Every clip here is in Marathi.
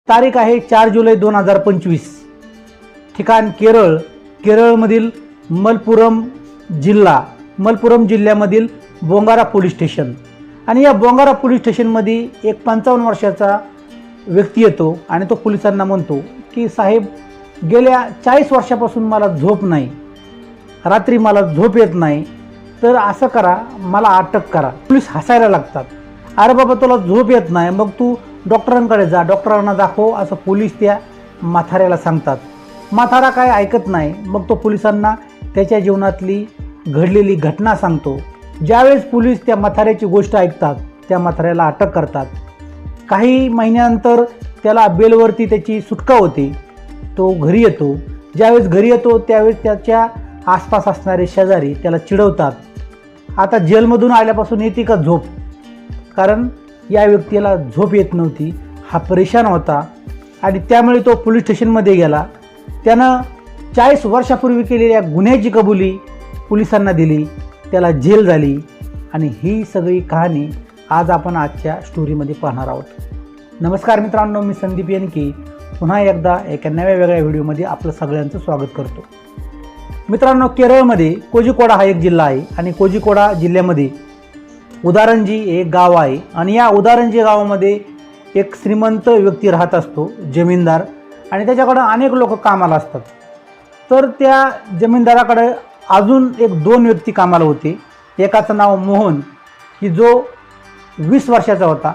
तारीख आहे 4 जुलै 2025. ठिकाण केरळमधील मलप्पुरम जिल्ह्यामधील बोंगारा पोलीस स्टेशन. आणि या बोंगारा पोलीस स्टेशनमध्ये एक 55 वर्षाचा व्यक्ती येतो आणि तो पोलिसांना म्हणतो की साहेब, गेल्या 40 वर्षापासून मला झोप नाही, रात्री मला झोप येत नाही, तर असं करा, मला अटक करा. पोलीस हसायला लागतात. अरे बाबा, तुला झोप येत नाही, मग तू डॉक्टरांकडे जा, डॉक्टरांना दाखव, असं पोलीस त्या म्हाताऱ्याला सांगतात. म्हातारा काय ऐकत नाही. मग तो पोलिसांना त्याच्या जीवनातली घडलेली घटना सांगतो. ज्यावेळेस पोलीस त्या म्हाताऱ्याची गोष्ट ऐकतात, त्या म्हाताऱ्याला अटक करतात. काही महिन्यानंतर त्याला बेलवरती त्याची सुटका होते. तो घरी येतो. ज्यावेळेस घरी येतो त्यावेळेस त्याच्या आसपास असणारे शेजारी त्याला चिडवतात. आता जेलमधून आल्यापासून येते का झोप? कारण या व्यक्तीला झोप येत नव्हती. हा परेशान होता आणि त्यामुळे तो पोलीस स्टेशनमध्ये गेला. त्यानं 40 वर्षापूर्वी केलेल्या गुन्ह्याची कबुली पोलिसांना दिली. त्याला जेल झाली. आणि ही सगळी कहाणी आज आपण आजच्या स्टोरीमध्ये पाहणार आहोत. नमस्कार मित्रांनो, मी संदीप येनके पुन्हा एकदा एका नव्या वेगळ्या व्हिडिओमध्ये आपलं सगळ्यांचं स्वागत करतो. मित्रांनो, केरळमध्ये कोझिकोडा हा एक जिल्हा आहे आणि कोझिकोडा जिल्ह्यामध्ये उदारंजी एक गाव आहे. आणि या उदारंजी गावामध्ये एक श्रीमंत व्यक्ती राहत असतो, जमीनदार. आणि त्याच्याकडं अनेक लोक कामाला असतात. तर त्या जमीनदाराकडे अजून 2 व्यक्ती कामाला होते. एकाचं नाव मोहन, की जो 20 वर्षाचा होता.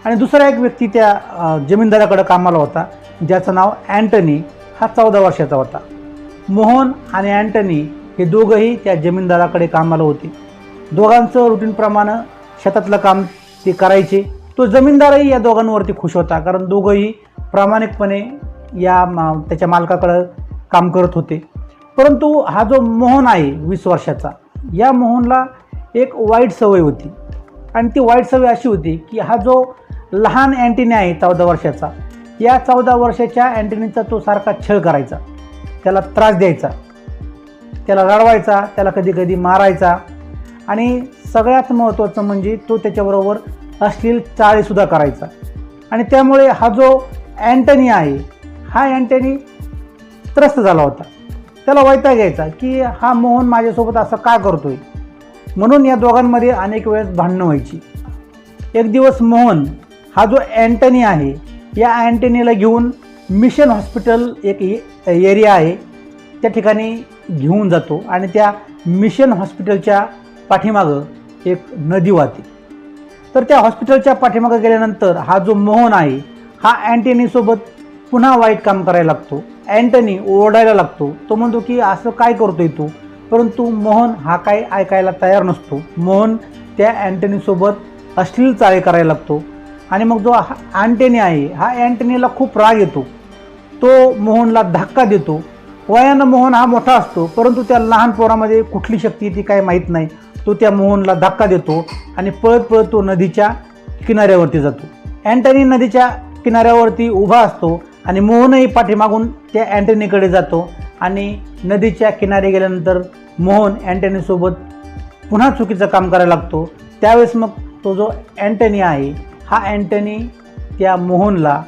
आणि दुसरा एक व्यक्ती त्या जमीनदाराकडे कामाला होता, ज्याचं नाव अँटनी, हा 14 वर्षाचा होता. मोहन आणि अँटनी हे दोघंही त्या जमीनदाराकडे कामाला होते. दोघांचं रुटीनप्रमाणे शेतातलं काम ते करायचे. तो जमीनदारही या दोघांवरती खुश होता, कारण दोघंही प्रामाणिकपणे त्याच्या मालकाकडं काम करत होते. परंतु हा जो मोहन आहे 20 वर्षाचा, या मोहनला एक वाईट सवय होती. आणि ती वाईट सवय अशी होती की हा जो लहान अँटनी आहे 14 वर्षाचा, या 14 वर्षाच्या अँटनीचा तो सारखा छळ करायचा, त्याला त्रास द्यायचा, त्याला रडवायचा, त्याला कधी कधी मारायचा. आणि सगळ्यात महत्त्वाचं म्हणजे तो त्याच्याबरोबर अश्लील चाळीसुद्धा करायचा. आणि त्यामुळे हा जो अँटनी आहे, हा अँटनी त्रस्त झाला होता. त्याला वैताग यायचा की हा मोहन माझ्यासोबत असं का करतोय. म्हणून या दोघांमध्ये अनेक वेळेस भांडणं व्हायची. एक दिवस मोहन हा जो अँटनी आहे, या अँटनीला घेऊन मिशन हॉस्पिटल एक एरिया आहे त्या ठिकाणी घेऊन जातो. आणि त्या मिशन हॉस्पिटलच्या पाठीमागं एक नदी वाहते. तर त्या हॉस्पिटलच्या पाठीमागं गेल्यानंतर हा जो मोहन आहे, हा अँटनीसोबत पुन्हा वाईट काम करायला लागतो. अँटनी ओरडायला लागतो. तो म्हणतो की असं काय करतोय तू. परंतु मोहन हा काय ऐकायला तयार नसतो. मोहन त्या अँटनीसोबत अश्लील चाळे करायला लागतो. आणि मग जो अँटनी आहे, हा अँटनीला खूप राग येतो. तो मोहनला धक्का देतो. वयानं मोहन हा मोठा असतो, परंतु त्या लहान पोरामध्ये कुठली शक्ती ती काय माहीत नाही. तो त्या मोहनला धक्का देतो आणि पळत पळत तो नदीच्या किनाऱ्यावरती जातो. अँटनी नदीच्या किनाऱ्यावरती उभा असतो आणि मोहनही पाठीमागून त्या अँटनीकडे जातो. आणि नदीच्या किनारी गेल्यानंतर मोहन अँटनीसोबत पुन्हा चुकीचं काम करायला लागतो. त्यावेळेस मग तो जो अँटनी आहे, हा अँटनी त्या मोहनला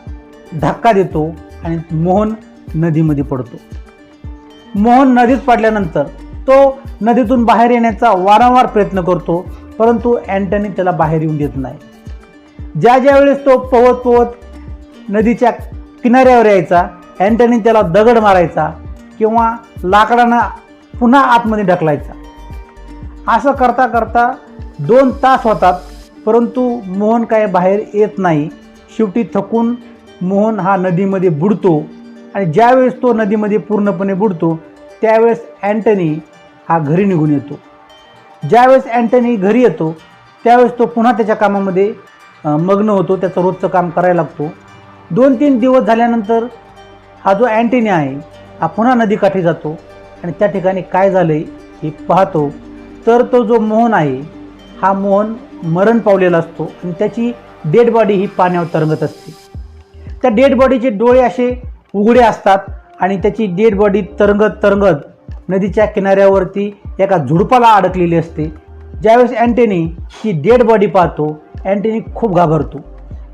धक्का देतो आणि मोहन नदीमध्ये पडतो. मोहन नदीत पडल्यानंतर तो नदीतून बाहेर येण्याचा वारंवार प्रयत्न करतो, परंतु अँटनी त्याला बाहेर येऊन देत नाही. ज्या वेळेस तो पोहत नदीच्या किनाऱ्यावर यायचा, अँटनी त्याला दगड मारायचा किंवा लाकडानं पुन्हा आतमध्ये ढकलायचा. असं करता करता 2 तास होतात, परंतु मोहन काय बाहेर येत नाही. शेवटी थकून मोहन हा नदीमध्ये बुडतो. आणि ज्यावेळेस तो नदीमध्ये पूर्णपणे बुडतो त्यावेळेस अँटनी हा घरी निघून येतो. ज्यावेळेस अँटनी घरी येतो त्यावेळेस तो पुन्हा त्याच्या कामामध्ये मग्न होतो. त्याचं रोजचं काम करायला लागतो. 2-3 दिवस झाल्यानंतर हा जो अँटनी आहे, हा पुन्हा नदीकाठी जातो आणि त्या ठिकाणी काय झालं आहे हे पाहतो. तर तो जो मोहन आहे, हा मोहन मरण पावलेला असतो आणि त्याची डेड बॉडी ही पाण्यावर तरंगत असते. त्या डेड बॉडीचे डोळे असे उघडे असतात आणि त्याची डेड बॉडी तरंगत नदीच्या किनाऱ्यावरती एका झुडपाला अडकलेली असते. ज्यावेळेस अँटनी ही डेड बॉडी पाहतो, अँटनी खूप घाबरतो,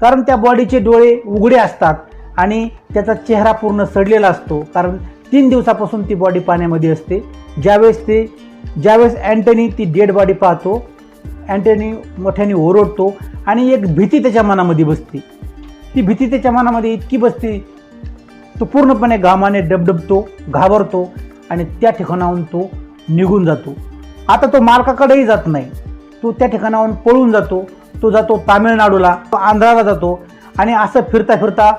कारण त्या बॉडीचे डोळे उघडे असतात आणि त्याचा चेहरा पूर्ण सडलेला असतो, कारण 3 दिवसापासून ती बॉडी पाण्यामध्ये असते. ज्यावेळेस अँटनी ती डेड बॉडी पाहतो, अँटनी मोठ्याने ओरडतो आणि एक भीती त्याच्या मनामध्ये बसते. ती भीती त्याच्या मनामध्ये इतकी बसते, तो पूर्णपणे घामाने डबडबतो, घाबरतो आणि त्या ठिकाणाहून तो निघून जातो. आता तो मालकाकडेही जात नाही, तो त्या ठिकाणाहून पळून जातो. तो जातो तामिळनाडूला, तो आंध्राला जातो आणि असं फिरता फिरता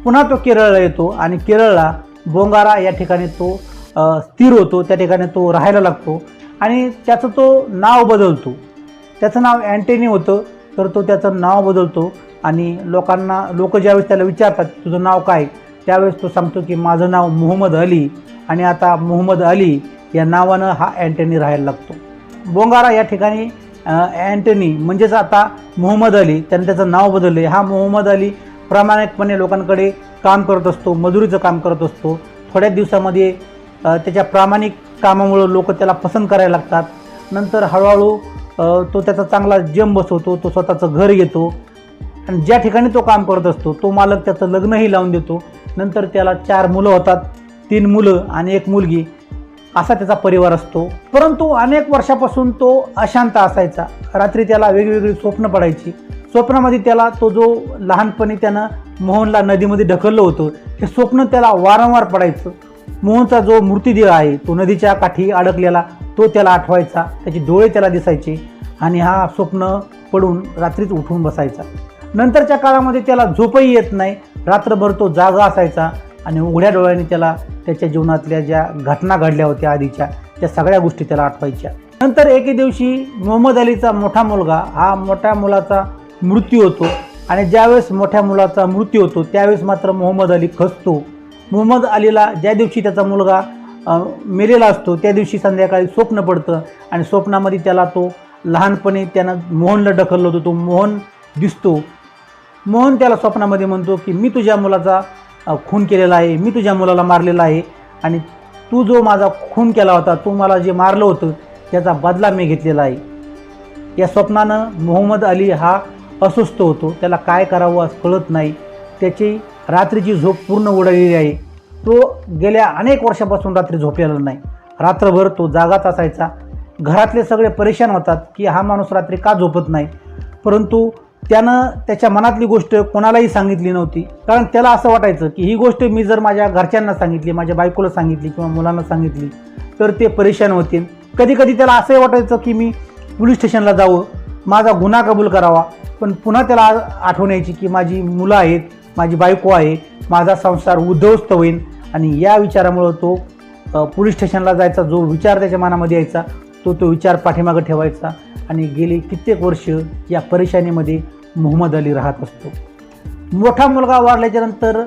पुन्हा तो केरळला येतो आणि केरळला बोंगारा या ठिकाणी तो स्थिर होतो. त्या ठिकाणी तो राहायला लागतो आणि त्याचं तो नाव बदलतो. त्याचं नाव अँटनी होतं, तर तो त्याचं नाव बदलतो आणि लोक ज्यावेळेस त्याला विचारतात तुझं नाव काय, त्यावेळेस तो सांगतो की माझं नाव मोहम्मद अली. आणि आता मोहम्मद अली या नावानं हा अँटनी राहायला लागतो. बोंगारा या ठिकाणी अँटनी म्हणजेच आता मोहम्मद अली, त्याने त्याचं नाव बदलले. हा मोहम्मद अली प्रामाणिकपणे लोकांकडे काम करत असतो, मजुरीचं काम करत असतो. थोड्याच दिवसामध्ये त्याच्या प्रामाणिक कामामुळं लोक त्याला पसंत करायला लागतात. नंतर हळूहळू तो त्याचा चांगला जम बसवतो, तो स्वतःचं घर घेतो आणि ज्या ठिकाणी तो काम करत असतो तो मालक त्याचं लग्नही लावून देतो. नंतर त्याला 4 मुलं होतात, 3 मुलं आणि 1 मुलगी, असा त्याचा परिवार असतो. परंतु अनेक वर्षापासून तो अशांत असायचा. रात्री त्याला वेगवेगळी स्वप्न पडायची. स्वप्नामध्ये त्याला तो जो लहानपणी त्यानं मोहनला नदीमध्ये ढकललं होतं, हे स्वप्न त्याला वारंवार पडायचं. मोहनचा जो मृतदेह आहे तो नदीच्या काठी अडकलेला, तो त्याला आठवायचा. त्याचे डोळे त्याला दिसायचे आणि हा स्वप्न पडून रात्रीच उठून बसायचा. नंतरच्या काळामध्ये त्याला झोपही येत नाही, रात्रभर तो जागा असायचा आणि उघड्या डोळ्यांनी त्याला त्याच्या जीवनातल्या ज्या घटना घडल्या होत्या आधीच्या, त्या सगळ्या गोष्टी त्याला आठवायच्या. नंतर एके दिवशी मोहम्मद अलीचा मोठा मुलगा, हा मोठ्या मुलाचा मृत्यू होतो आणि ज्यावेळेस मोठ्या मुलाचा मृत्यू होतो त्यावेळेस मात्र मोहम्मद अली खचतो. मोहम्मद अलीला ज्या दिवशी त्याचा मुलगा मेलेला असतो त्या दिवशी संध्याकाळी स्वप्न पडतं आणि स्वप्नामध्ये त्याला तो लहानपणी त्यानं मोहनला ढकललं होतं, तो मोहन दिसतो. मोहन त्याला स्वप्नामध्ये म्हणतो की मी तुझ्या मुलाचा खून केलेला आहे, मी तुझ्या मुलाला मारलेला आहे आणि तू जो माझा खून केला होता, तू मला जे मारलं होतं त्याचा बदला मी घेतलेला आहे. या स्वप्नानं मोहम्मद अली हा अस्वस्थ होतो, त्याला काय करावं असं कळत नाही. त्याची रात्रीची झोप पूर्ण उडालेली आहे. तो गेल्या अनेक वर्षापासून रात्री झोपलेला नाही, रात्रभर तो जागाच असायचा. घरातले सगळे परेशान होतात की हा माणूस रात्री का झोपत नाही, परंतु त्यानं त्याच्या मनातली गोष्ट कोणालाही सांगितली नव्हती. कारण त्याला असं वाटायचं की ही गोष्ट मी जर माझ्या घरच्यांना सांगितली, माझ्या बायकोला सांगितली किंवा मुलांना सांगितली तर ते परेशान होतील. कधी कधी त्याला असंही वाटायचं की मी पोलीस स्टेशनला जावं, माझा गुन्हा कबूल करावा. पण पुन्हा त्याला आठवण यायची की माझी मुलं आहेत, माझी बायको आहे, माझा संसार उद्ध्वस्त होईल. आणि या विचारामुळं तो पोलीस स्टेशनला जायचा जो विचार त्याच्या मनामध्ये यायचा तो विचार पाठीमागं ठेवायचा आणि गेली कित्येक वर्ष या परेशानीमध्ये मोहम्मद अली राहत असतो. मोठा मुलगा वारल्याच्या नंतर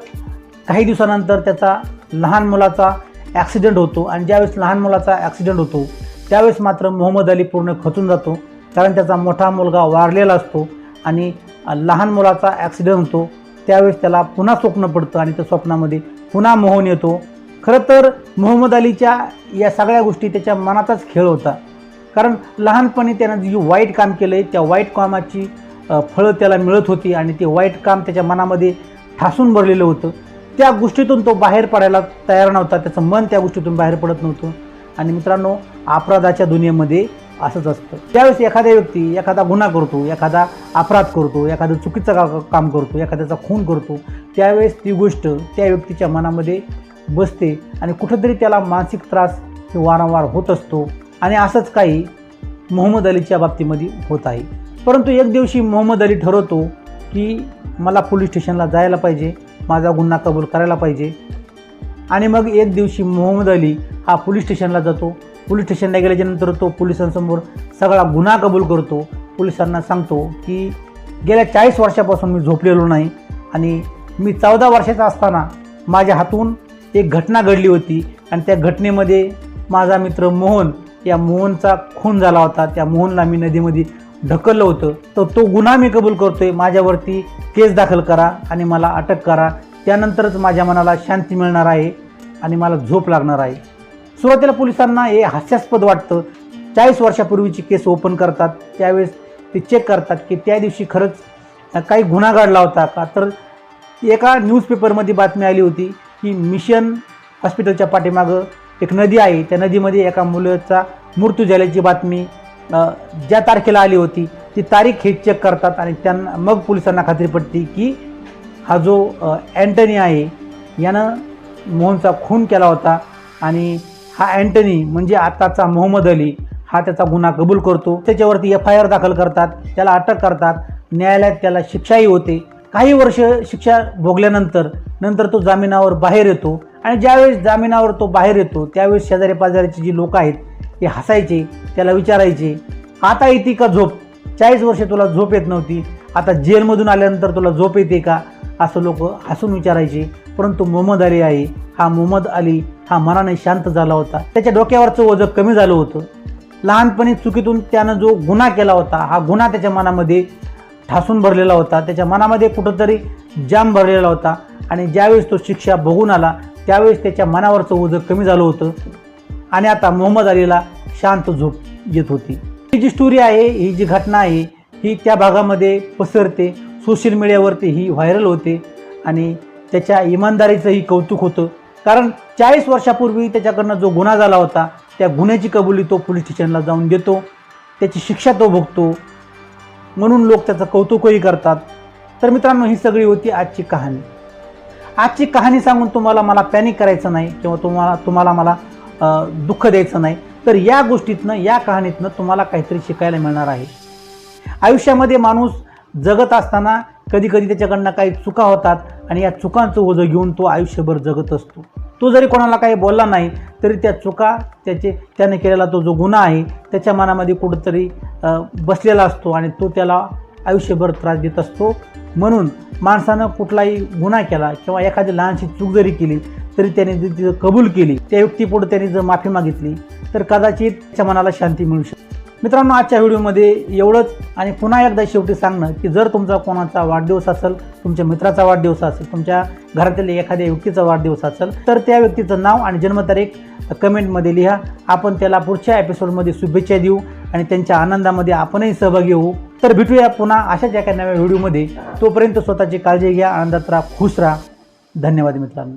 काही दिवसानंतर त्याचा लहान मुलाचा ॲक्सिडेंट होतो आणि ज्यावेळेस लहान मुलाचा ॲक्सिडेंट होतो त्यावेळेस मात्र मोहम्मद अली पूर्ण खचून जातो. कारण त्याचा मोठा मुलगा वारलेला असतो आणि लहान मुलाचा ॲक्सिडेंट होतो. त्यावेळेस त्याला पुन्हा स्वप्न पडतं आणि त्या स्वप्नामध्ये पुन्हा मोहन येतो. खरं तर मोहम्मद अलीच्या या सगळ्या गोष्टी त्याच्या मनाचाच खेळ होता. कारण लहानपणी त्यानं जी वाईट काम केलं आहे त्या वाईट कामाची फळं त्याला मिळत होती आणि ते वाईट काम त्याच्या मनामध्ये ठासून भरलेलं होतं. त्या गोष्टीतून तो बाहेर पडायला तयार नव्हता, त्याचं मन त्या गोष्टीतून बाहेर पडत नव्हतं. आणि मित्रांनो, अपराधाच्या दुनियेमध्ये असंच असतं. त्यावेळेस एखाद्या व्यक्ती एखादा गुन्हा करतो, एखादा अपराध करतो, एखादं चुकीचं काम करतो, एखाद्याचा खून करतो, त्यावेळेस ती गोष्ट त्या व्यक्तीच्या मनामध्ये बसते आणि कुठंतरी त्याला मानसिक त्रास वारंवार होत असतो. आणि असंच काही मोहम्मद अलीच्या बाबतीमध्ये होत आहे. परंतु एक दिवशी मोहम्मद अली ठरवतो की मला पोलीस स्टेशनला जायला पाहिजे, माझा गुन्हा कबूल करायला पाहिजे. आणि मग एक दिवशी मोहम्मद अली हा पोलीस स्टेशनला जातो. पोलीस स्टेशनला गेल्याच्यानंतर तो पोलिसांसमोर सगळा गुन्हा कबूल करतो. पोलिसांना सांगतो की गेल्या 40 वर्षापासून मी झोपलेलो नाही आणि मी 14 वर्षाचा असताना माझ्या हातून एक घटना घडली होती आणि त्या घटनेमध्ये माझा मित्र मोहन, या मोहनचा खून झाला होता. त्या मोहनला मी नदीमध्ये ढकललं होतं. तर तो गुन्हा मी कबूल करतोय, माझ्यावरती केस दाखल करा आणि मला अटक करा. त्यानंतरच माझ्या मनाला शांती मिळणार आहे आणि मला झोप लागणार आहे. सुरुवातीला पोलिसांना हे हास्यास्पद वाटतं. 40 वर्षापूर्वीची केस ओपन करतात. त्यावेळेस ते चेक करतात की त्या दिवशी खरंच काही गुन्हा घडला होता का. तर एका न्यूजपेपरमध्ये बातमी आली होती की मिशन हॉस्पिटलच्या पाठीमागं एक नदी आहे, त्या नदीमध्ये एका मुलाचा मृत्यू झाल्याची बातमी ज्या तारखेला आली होती ती तारीख हे चेक करतात आणि त्यांना मग पोलिसांना खात्री पडते की हा जो अँटनी आहे यानं मोहनचा खून केला होता आणि हा अँटनी म्हणजे आताचा मोहम्मद अली हा त्याचा गुन्हा कबूल करतो. त्याच्यावरती FIR दाखल करतात, त्याला अटक करतात, न्यायालयात त्याला शिक्षाही होते. काही वर्ष शिक्षा भोगल्यानंतर तो जामिनावर बाहेर येतो आणि ज्यावेळेस जामिनावर तो बाहेर येतो त्यावेळेस शेजारी पाजारीची जी लोक आहेत ते हसायचे, त्याला विचारायचे आता येते का झोप, 40 वर्ष तुला झोप येत नव्हती, आता जेलमधून आल्यानंतर तुला झोप येते का, असं लोक हसून विचारायचे. परंतु मोहम्मद अली आहे हा मोहम्मद अली हा मनाने शांत झाला होता, त्याच्या डोक्यावरचं ओझं कमी झालं होतं. लहानपणी चुकीतून त्यानं जो गुन्हा केला होता हा गुन्हा त्याच्या मनामध्ये ठासून भरलेला होता, त्याच्या मनामध्ये कुठंतरी जाम भरलेला होता आणि ज्यावेळेस तो शिक्षा भोगून आला त्यावेळेस त्याच्या मनावरचं ओझं कमी झालं होतं आणि आता मोहम्मद अलीला शांत झोप येत होती. ही जी स्टोरी आहे, ही जी घटना आहे ही त्या भागामध्ये पसरते, सोशल मीडियावरती ही व्हायरल होते आणि त्याच्या इमानदारीचंही कौतुक होतं. कारण 40 वर्षापूर्वी त्याच्याकडनं जो गुन्हा झाला होता त्या गुन्ह्याची कबुली तो पोलीस स्टेशनला जाऊन देतो, त्याची शिक्षा तो भोगतो, म्हणून लोक त्याचं कौतुकही करतात. तर मित्रांनो, ही सगळी होती आजची कहाणी. आजची कहाणी सांगून मला पॅनिक करायचं नाही किंवा तुम्हाला मला दुःख द्यायचं नाही. तर या गोष्टीतनं, या कहाणीतनं तुम्हाला काहीतरी शिकायला मिळणार आहे. आयुष्यामध्ये माणूस जगत असताना कधी कधी त्याच्याकडनं काही चुका होतात आणि या चुकांचं ओझं घेऊन तो आयुष्यभर जगत असतो. तो जरी कोणाला काही बोलला नाही तरी त्या चुका त्याने केलेला तो जो गुन्हा आहे त्याच्या मनामध्ये कुठंतरी बसलेला असतो आणि तो त्याला आयुष्यभर त्रास देत असतो. म्हणून माणसानं कुठलाही गुन्हा केला किंवा एखादी लहानशी चूक जरी केली तरी त्याने जर तिचं कबूल केली, त्या व्यक्तीपुढे त्याने जर माफी मागितली तर कदाचित त्याच्या मनाला शांती मिळू शकते. मित्रांनो, आजच्या व्हिडिओमध्ये एवढंच. आणि पुन्हा एकदा शेवटी सांगणं की जर तुमचा कोणाचा वाढदिवस असेल, तुमच्या मित्राचा वाढदिवस असेल, तुमच्या घरातील एखाद्या व्यक्तीचा वाढदिवस असेल तर त्या व्यक्तीचं नाव आणि जन्मतारीख कमेंटमध्ये लिहा. आपण त्याला पुढच्या एपिसोडमध्ये शुभेच्छा देऊ आणि त्यांच्या आनंदामध्ये आपणही सहभागी होऊ. तर भेटूया पुन्हा अशाच एका नव्या व्हिडिओमध्ये. तोपर्यंत स्वतःची काळजी घ्या, आनंदात राहा, खुश राहा. धन्यवाद मित्रांनो.